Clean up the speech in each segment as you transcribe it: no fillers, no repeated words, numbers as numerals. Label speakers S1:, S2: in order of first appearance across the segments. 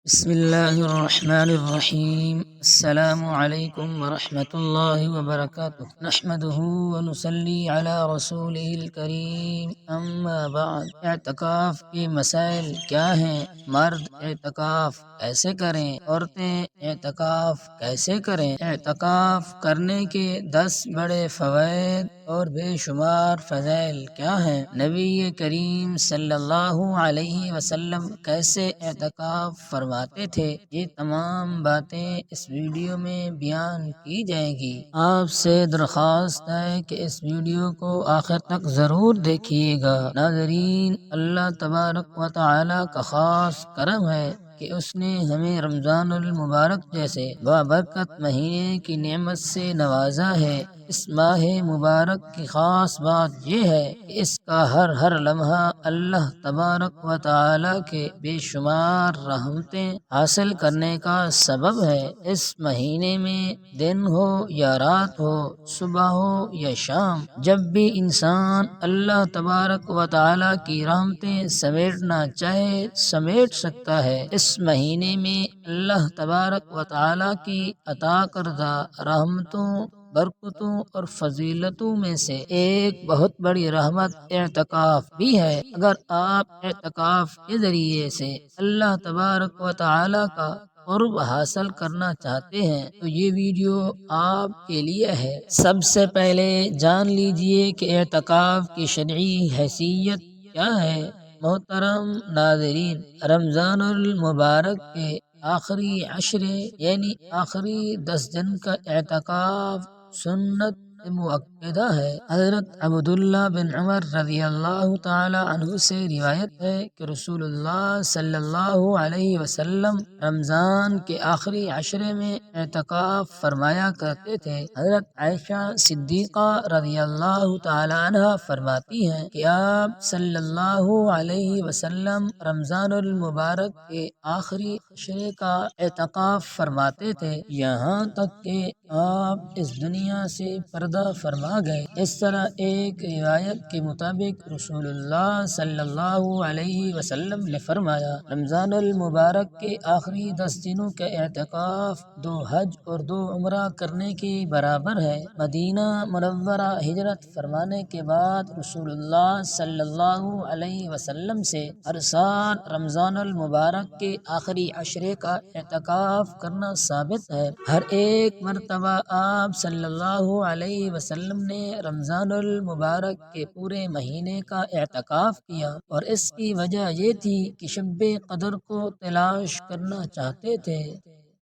S1: بسم اللہ الرحمن الرحیم۔ السلام علیکم ورحمۃ اللہ وبرکاتہ۔ نحمدہ ونصلی علی رسولہ الکریم، اما بعد۔ اعتکاف کے مسائل کیا ہیں؟ مرد اعتکاف کیسے کریں؟ عورتیں اعتکاف کیسے کریں؟ اعتکاف کرنے کے 10 بڑے فوائد اور بے شمار فضائل کیا ہیں؟ نبی کریم صلی اللہ علیہ وسلم کیسے اعتکاف فرماتے تھے؟ یہ تمام باتیں اس ویڈیو میں بیان کی جائیں گی۔ آپ سے درخواست ہے کہ اس ویڈیو کو آخر تک ضرور دیکھیے گا۔ ناظرین، اللہ تبارک و تعالی کا خاص کرم ہے کہ اس نے ہمیں رمضان المبارک جیسے بابرکت مہینے کی نعمت سے نوازا ہے۔ اس ماہ مبارک کی خاص بات یہ ہے کہ اس کا ہر لمحہ اللہ تبارک و تعالی کے بے شمار رحمتیں حاصل کرنے کا سبب ہے۔ اس مہینے میں دن ہو یا رات ہو، صبح ہو یا شام، جب بھی انسان اللہ تبارک و تعالی کی رحمتیں سمیٹنا چاہے سمیٹ سکتا ہے۔ اس مہینے میں اللہ تبارک و تعالی کی عطا کردہ رحمتوں، برکتوں اور فضیلتوں میں سے ایک بہت بڑی رحمت اعتکاف بھی ہے۔ اگر آپ اعتکاف کے ذریعے سے اللہ تبارک و تعالی کا قرب حاصل کرنا چاہتے ہیں تو یہ ویڈیو آپ کے لیے ہے۔ سب سے پہلے جان لیجئے کہ اعتکاف کی شرعی حیثیت کیا ہے۔ محترم ناظرین، رمضان المبارک کے آخری عشرے یعنی آخری 10 دن کا اعتکاف سنت مؤکدہ ہے۔ حضرت عبداللہ بن عمر رضی اللہ تعالی عنہ سے روایت ہے کہ رسول اللہ صلی اللہ علیہ وسلم رمضان کے آخری عشرے میں اعتکاف فرمایا کرتے تھے۔ حضرت عائشہ صدیقہ رضی اللہ تعالی عنہ فرماتی ہیں کہ آپ صلی اللہ علیہ وسلم رمضان المبارک کے آخری عشرے کا اعتکاف فرماتے تھے، یہاں تک کہ آپ اس دنیا سے پردہ فرما گئے۔ اس طرح ایک روایت کے مطابق رسول اللہ صلی اللہ علیہ وسلم نے فرمایا، رمضان المبارک کے آخری 10 دنوں کا اعتکاف 2 حج اور 2 عمرہ کرنے کے برابر ہے۔ مدینہ منورہ ہجرت فرمانے کے بعد رسول اللہ صلی اللہ علیہ وسلم سے ہر سال رمضان المبارک کے آخری عشرے کا اعتکاف کرنا ثابت ہے۔ ہر ایک مرتبہ آپ صلی اللہ علیہ وسلم نے رمضان المبارک کے پورے مہینے کا اعتکاف کیا، اور اس کی وجہ یہ تھی کہ شب قدر کو تلاش کرنا چاہتے تھے۔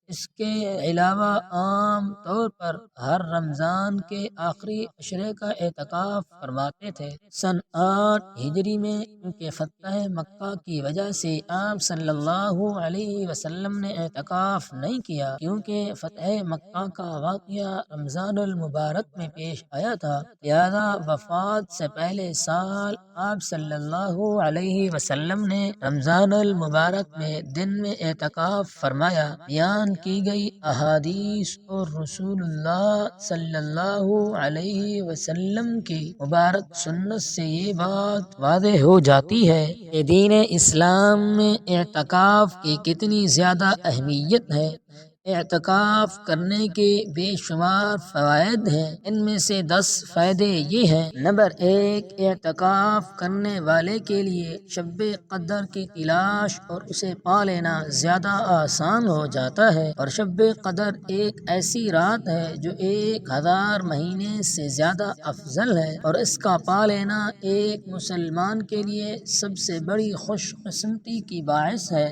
S1: اس کے علاوہ عام طور پر ہر رمضان کے آخری عشرے کا اعتکاف فرماتے تھے۔ سن 8 ہجری میں کیونکہ فتح مکہ کی وجہ سے آپ صلی اللہ علیہ وسلم نے اعتکاف نہیں کیا، کیونکہ فتح مکہ کا واقعہ رمضان المبارک میں پیش آیا تھا، لہذا وفات سے پہلے سال آپ صلی اللہ علیہ وسلم نے رمضان المبارک میں دن میں اعتکاف فرمایا۔ بیان کی گئی احادیث اور رسول اللہ صلی اللہ علیہ وسلم کی مبارک سنت سے یہ بات واضح ہو جاتی ہے کہ دین اسلام میں اعتکاف کی کتنی زیادہ اہمیت ہے۔ اعتکاف کرنے کے بے شمار فوائد ہیں، ان میں سے 10 فائدے یہ ہیں۔ نمبر 1، اعتکاف کرنے والے کے لیے شب قدر کی تلاش اور اسے پا لینا زیادہ آسان ہو جاتا ہے، اور شب قدر ایک ایسی رات ہے جو 1000 مہینے سے زیادہ افضل ہے، اور اس کا پا لینا ایک مسلمان کے لیے سب سے بڑی خوش قسمتی کی باعث ہے۔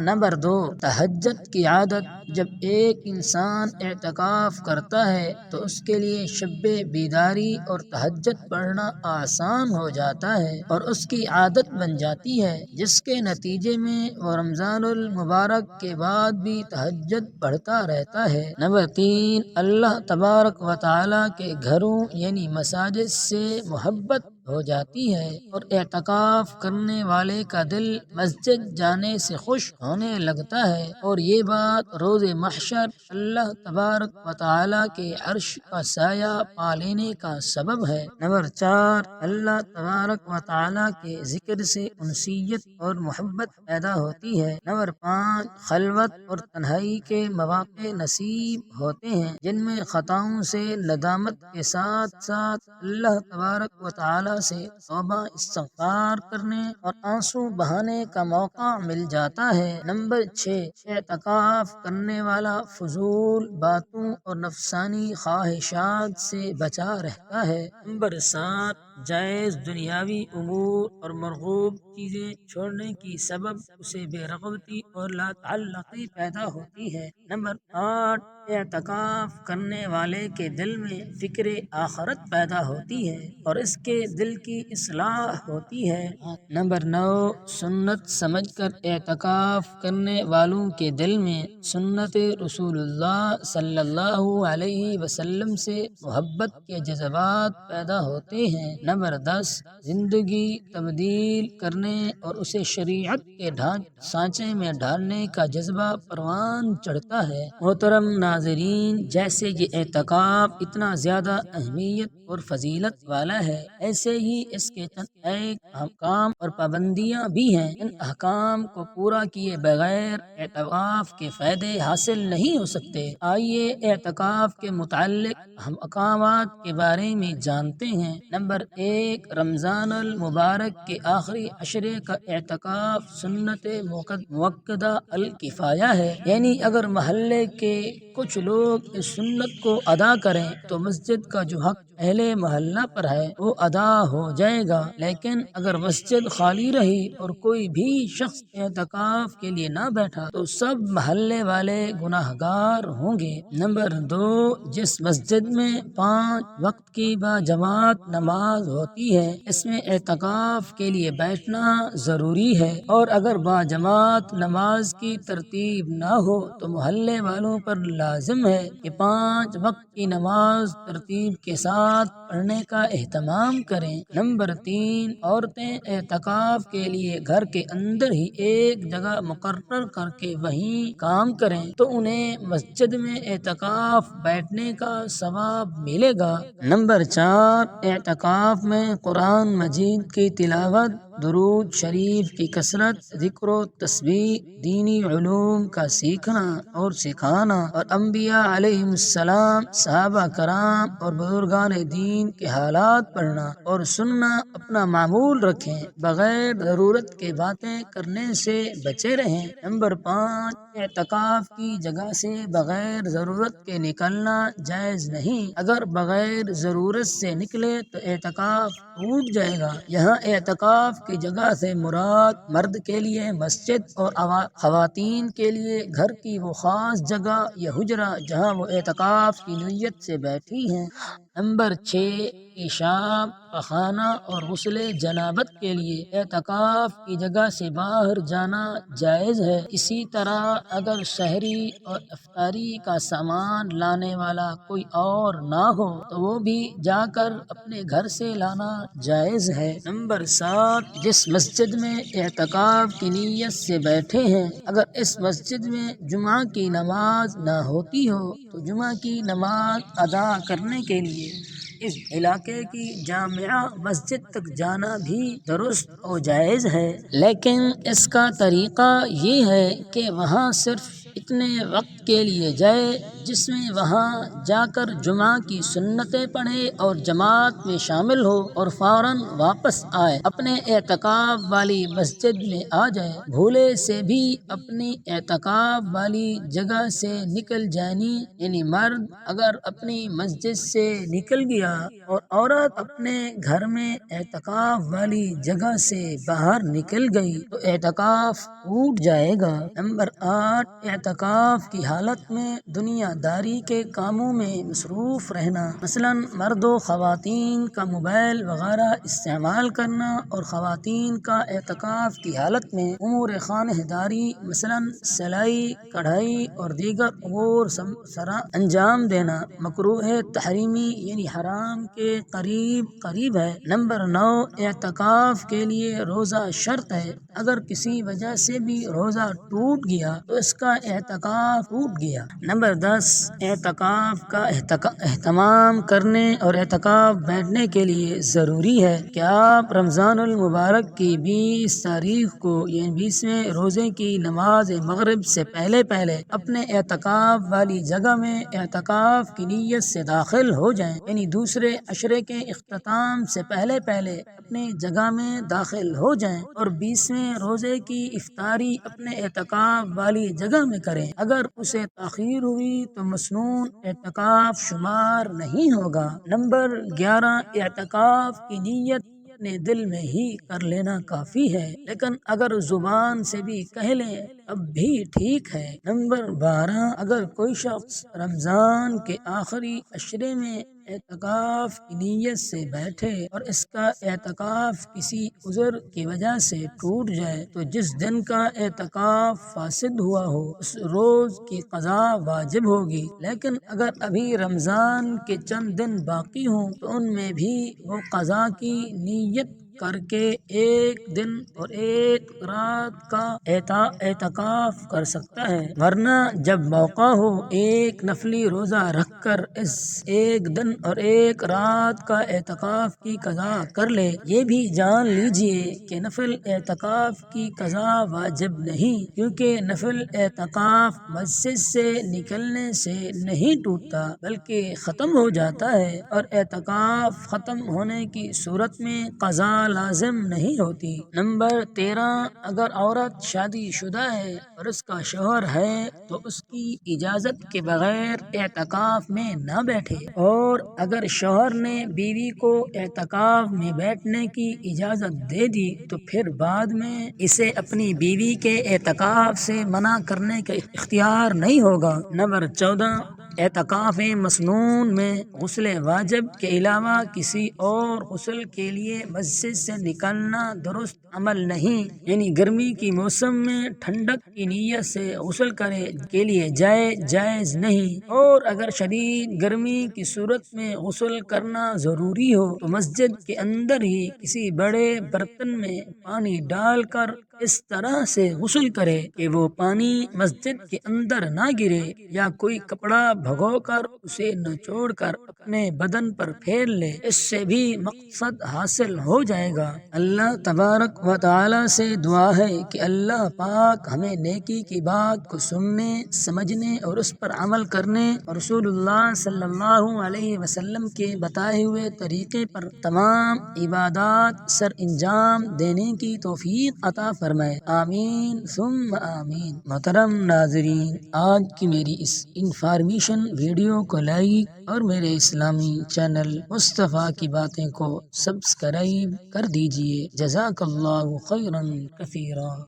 S1: نمبر 2، تہجد کی عادت۔ جب ایک انسان اعتکاف کرتا ہے تو اس کے لیے شب بیداری اور تہجد پڑھنا آسان ہو جاتا ہے اور اس کی عادت بن جاتی ہے، جس کے نتیجے میں وہ رمضان المبارک کے بعد بھی تہجد پڑھتا رہتا ہے۔ نمبر 3، اللہ تبارک و تعالی کے گھروں یعنی مساجد سے محبت ہو جاتی ہے اور اعتکاف کرنے والے کا دل مسجد جانے سے خوش ہونے لگتا ہے، اور یہ بات روز محشر اللہ تبارک و تعالی کے عرش کا سایہ پا لینے کا سبب ہے۔ نمبر 4، اللہ تبارک و تعالی کے ذکر سے انسیت اور محبت پیدا ہوتی ہے۔ نمبر 5، خلوت اور تنہائی کے مواقع نصیب ہوتے ہیں جن میں خطاؤں سے ندامت کے ساتھ ساتھ اللہ تبارک و تعالی سے توبہ استغفار کرنے اور آنسو بہانے کا موقع مل جاتا ہے۔ نمبر 6، اعتکاف کرنے والا فضول باتوں اور نفسانی خواہشات سے بچا رہتا ہے۔ نمبر 7، جائز دنیاوی امور اور مرغوب چیزیں چھوڑنے کی سبب اسے بے رغبتی اور لا تعلقی پیدا ہوتی ہے۔ نمبر 8، اعتکاف کرنے والے کے دل میں فکر آخرت پیدا ہوتی ہے اور اس کے دل کی اصلاح ہوتی ہے۔ نمبر 9، سنت سمجھ کر اعتکاف کرنے والوں کے دل میں سنت رسول اللہ صلی اللہ علیہ وسلم سے محبت کے جذبات پیدا ہوتے ہیں۔ نمبر 10، زندگی تبدیل کرنے اور اسے شریعت کے سانچے میں ڈالنے کا جذبہ پروان چڑھتا ہے۔ محترم ناظرین، جیسے یہ اعتکاف اتنا زیادہ اہمیت اور فضیلت والا ہے، ایسے ہی اس کے چند ایک احکام اور پابندیاں بھی ہیں۔ ان احکام کو پورا کیے بغیر اعتکاف کے فائدے حاصل نہیں ہو سکتے۔ آئیے اعتکاف کے متعلق اہم احکامات کے بارے میں جانتے ہیں۔ نمبر 1، رمضان المبارک کے آخری عشرے کا اعتکاف سنت موقدہ الکفایہ ہے، یعنی اگر محلے کے کچھ لوگ اس سنت کو ادا کریں تو مسجد کا جو حق اہل محلہ پر ہے وہ ادا ہو جائے گا، لیکن اگر مسجد خالی رہی اور کوئی بھی شخص اعتکاف کے لیے نہ بیٹھا تو سب محلے والے گناہ گار ہوں گے۔ نمبر 2، جس مسجد میں 5 وقت کی باجماعت نماز ہوتی ہے اس میں اعتکاف کے لیے بیٹھنا ضروری ہے، اور اگر باجماعت نماز کی ترتیب نہ ہو تو محلے والوں پر لازم ہے کہ 5 وقت کی نماز ترتیب کے ساتھ پڑھنے کا اہتمام کریں۔ نمبر 3، عورتیں اعتکاف کے لیے گھر کے اندر ہی ایک جگہ مقرر کر کے وہیں کام کریں تو انہیں مسجد میں اعتکاف بیٹھنے کا ثواب ملے گا۔ نمبر 4، اعتکاف میں قرآن مجید کی تلاوت، درود شریف کی کثرت، ذکر و تسبیح، دینی علوم کا سیکھنا اور سکھانا، اور انبیاء علیہم السلام، صحابہ کرام اور بزرگان دین کے حالات پڑھنا اور سننا اپنا معمول رکھیں، بغیر ضرورت کے باتیں کرنے سے بچے رہیں۔ نمبر 5، اعتکاف کی جگہ سے بغیر ضرورت کے نکلنا جائز نہیں۔ اگر بغیر ضرورت سے نکلے تو اعتکاف ٹوٹ جائے گا۔ یہاں اعتکاف کی جگہ سے مراد مرد کے لیے مسجد اور خواتین کے لیے گھر کی وہ خاص جگہ یا حجرہ جہاں وہ اعتکاف کی نیت سے بیٹھی ہیں۔ نمبر 6، پیشاب، پخانہ اور غسل جنابت کے لیے اعتکاف کی جگہ سے باہر جانا جائز ہے۔ اسی طرح اگر سحری اور افطاری کا سامان لانے والا کوئی اور نہ ہو تو وہ بھی جا کر اپنے گھر سے لانا جائز ہے۔ نمبر 7، جس مسجد میں اعتکاف کی نیت سے بیٹھے ہیں اگر اس مسجد میں جمعہ کی نماز نہ ہوتی ہو تو جمعہ کی نماز ادا کرنے کے لیے اس علاقے کی جامعہ مسجد تک جانا بھی درست و جائز ہے، لیکن اس کا طریقہ یہ ہے کہ وہاں صرف اتنے وقت کے لیے جائے جس میں وہاں جا کر جمعہ کی سنتیں پڑھے اور جماعت میں شامل ہو اور فوراً واپس آئے، اپنے اعتکاف والی مسجد میں آ جائے۔ بھولے سے بھی اپنی اعتکاف والی جگہ سے نکل جانی، یعنی مرد اگر اپنی مسجد سے نکل گیا اور عورت اپنے گھر میں اعتکاف والی جگہ سے باہر نکل گئی تو اعتکاف ٹوٹ جائے گا۔ نمبر 8، اعتکاف اعتکاف کی حالت میں دنیا داری کے کاموں میں مصروف رہنا، مثلاً مرد و خواتین کا موبائل وغیرہ استعمال کرنا، اور خواتین کا اعتکاف کی حالت میں امور خانہ داری مثلاً سلائی کڑھائی اور دیگر امور انجام دینا مکروہ تحریمی یعنی حرام کے قریب ہے۔ نمبر 9، اعتکاف کے لیے روزہ شرط ہے۔ اگر کسی وجہ سے بھی روزہ ٹوٹ گیا تو اس کا اعتکاف ٹوٹ گیا۔ نمبر 10، اعتکاف کا اہتمام کرنے اور اعتکاف بیٹھنے کے لیے ضروری ہے کہ آپ رمضان المبارک کی 20 تاریخ کو یعنی 20ویں روزے کی نماز مغرب سے پہلے اپنے اعتکاف والی جگہ میں اعتکاف کی نیت سے داخل ہو جائیں، یعنی دوسرے عشرے کے اختتام سے پہلے اپنے جگہ میں داخل ہو جائیں، اور 20ویں روزے کی افطاری اپنے اعتکاف والی جگہ میں کریں۔ اگر اسے تاخیر ہوئی تو مسنون اعتکاف شمار نہیں ہوگا۔ نمبر 11، اعتکاف کی نیت اپنے دل میں ہی کر لینا کافی ہے، لیکن اگر زبان سے بھی کہہ لیں اب بھی ٹھیک ہے۔ نمبر 12، اگر کوئی شخص رمضان کے آخری عشرے میں اعتکاف کی نیت سے بیٹھے اور اس کا اعتکاف کسی عذر کی وجہ سے ٹوٹ جائے تو جس دن کا اعتکاف فاسد ہوا ہو اس روز کی قضا واجب ہوگی، لیکن اگر ابھی رمضان کے چند دن باقی ہوں تو ان میں بھی وہ قضا کی نیت کر کے 1 دن اور 1 رات کا اعتکاف کر سکتا ہے، ورنہ جب موقع ہو ایک نفلی روزہ رکھ کر اس 1 دن اور 1 رات کا اعتکاف کی قضا کر لے۔ یہ بھی جان لیجئے کہ نفل اعتکاف کی قضا واجب نہیں، کیونکہ نفل اعتکاف مسجد سے نکلنے سے نہیں ٹوٹتا بلکہ ختم ہو جاتا ہے، اور اعتکاف ختم ہونے کی صورت میں قضا لازم نہیں ہوتی۔ نمبر 13، اگر عورت شادی شدہ ہے اور اس کا شوہر ہے تو اس کی اجازت کے بغیر اعتکاف میں نہ بیٹھے، اور اگر شوہر نے بیوی کو اعتکاف میں بیٹھنے کی اجازت دے دی تو پھر بعد میں اسے اپنی بیوی کے اعتکاف سے منع کرنے کا اختیار نہیں ہوگا۔ نمبر 14، اعتکاف مسنون میں غسل واجب کے علاوہ کسی اور غسل کے لیے مسجد سے نکلنا درست عمل نہیں، یعنی گرمی کی موسم میں ٹھنڈک کی نیت سے غسل کرنے کے لیے جائز نہیں، اور اگر شدید گرمی کی صورت میں غسل کرنا ضروری ہو تو مسجد کے اندر ہی کسی بڑے برتن میں پانی ڈال کر اس طرح سے غسل کرے کہ وہ پانی مسجد کے اندر نہ گرے، یا کوئی کپڑا بھگو کر اسے نچوڑ کر اپنے بدن پر پھیر لے، اس سے بھی مقصد حاصل ہو جائے گا۔ اللہ تبارک و تعالی سے دعا ہے کہ اللہ پاک ہمیں نیکی کی بات کو سننے، سمجھنے اور اس پر عمل کرنے اور رسول اللہ صلی اللہ علیہ وسلم کے بتائے ہوئے طریقے پر تمام عبادات سر انجام دینے کی توفیق عطا فرمائے، آمین ثم آمین۔ محترم ناظرین، آج کی میری اس انفارمیشن ویڈیو کو لائک اور میرے اسلامی چینل مصطفیٰ کی باتیں کو سبسکرائب کر دیجئے۔ جزاک اللہ خیرا کثیرا۔